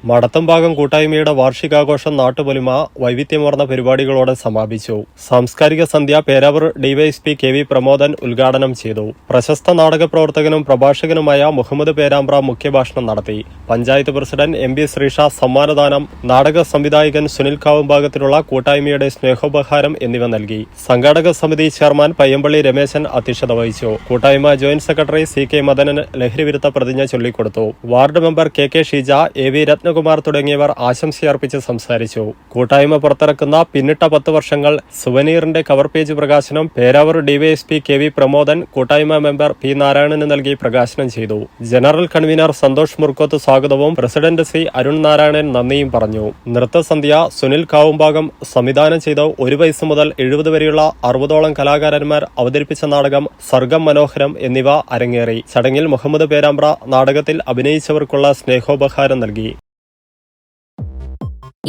മടത്തംഭാഗം കൂട്ടായ്മയുടെ വാർഷികാഘോഷം നാട്ടുപൊലിമ വൈവിധ്യമാർന്ന പരിപാടികളോടെ സമാപിച്ചു. സാംസ്കാരിക സന്ധ്യ Peravoor DYSP K V Pramodan ഉദ്ഘാടനം ചെയ്തു. പ്രശസ്ത നാടക പ്രവർത്തകനും പ്രഭാഷകനുമായ മുഹമ്മദ് പേരാമ്പ്ര മുഖ്യഭാഷണം നടത്തി. Panchayat president M P Sreesha സമ്മാനദാനം, നാടക സംവിധായകൻ സുനിൽ കാവുംഭാഗത്തിനുള്ള കൂട്ടായ്മയുടെ സ്നേഹോപഹാരം എന്നിവ നൽകി. സംഘാടക സമിതി ചെയർമാൻ പയ്യമ്പള്ളി രമേശൻ അധ്യക്ഷത വഹിച്ചു. കൂട്ടായ്മ joint secretary C K Madanan ലഹരിവിരുദ്ധ പ്രതിജ്ഞ ചൊല്ലിക്കൊടുത്തു. Ward member K K Sheeja, A V Ratnakumar തുടങ്ങിയവർ ആശംസയർപ്പിച്ച് സംസാരിച്ചു. കൂട്ടായ്മ പുറത്തിറക്കുന്ന പിന്നിട്ട 10 വർഷങ്ങൾ സുവനീറിന്റെ കവർ പേജ് പ്രകാശനം Peravoor DYSP K V Pramodan കൂട്ടായ്മ മെമ്പർ പി നാരായണന് നൽകി പ്രകാശനം ചെയ്തു. ജനറൽ കൺവീനർ സന്തോഷ് മുർക്കോത്ത് സ്വാഗതവും പ്രസിഡന്റ് സി അരുൺ നാരായണൻ നന്ദിയും പറഞ്ഞു. നൃത്തസന്ധ്യ സുനിൽ കാവുംഭാഗം സംവിധാനം ചെയ്ത 1 വയസ്സ് മുതൽ 70 വരെയുള്ള 60ഓളം കലാകാരന്മാർ അവതരിപ്പിച്ച നാടകം സർഗം മനോഹരം എന്നിവ അരങ്ങേറി. ചടങ്ങിൽ മുഹമ്മദ് പേരാമ്പ്ര നാടകത്തിൽ അഭിനയിച്ചവർക്കുള്ള സ്നേഹോപഹാരം നൽകി.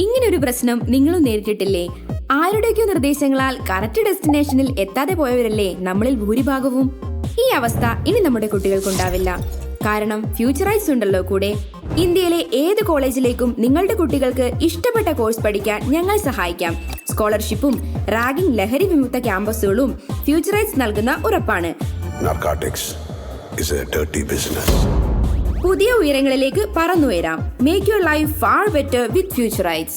ഇങ്ങനൊരു പ്രശ്നം നിങ്ങളും നേരിട്ടിട്ടില്ലേ? ആരുടെയൊക്കെയോ നിർദ്ദേശങ്ങളാൽ കറക്റ്റ് ഡെസ്റ്റിനേഷനിൽ എത്താതെ പോയവരല്ലേ നമ്മളിൽ ഭൂരിഭാഗവും. ഈ അവസ്ഥ ഇനി നമ്മുടെ കുട്ടികൾക്കുണ്ടാവില്ല. കാരണം ഫ്യൂച്ചറൈസ് ഉണ്ടല്ലോ കൂടെ. ഇന്ത്യയിലെ ഏത് കോളേജിലേക്കും നിങ്ങളുടെ കുട്ടികൾക്ക് ഇഷ്ടപ്പെട്ട കോഴ്സ് പഠിക്കാൻ ഞങ്ങൾ സഹായിക്കാം. സ്കോളർഷിപ്പും റാഗിംഗ്, ലഹരി വിമുക്ത ക്യാമ്പസുകളും ഫ്യൂച്ചറൈസ് നൽകുന്ന ഉറപ്പാണ്. പുതിയ ഉയരങ്ങളിലേക്ക് പറന്നുയരാം. Make your life far better with Futurise.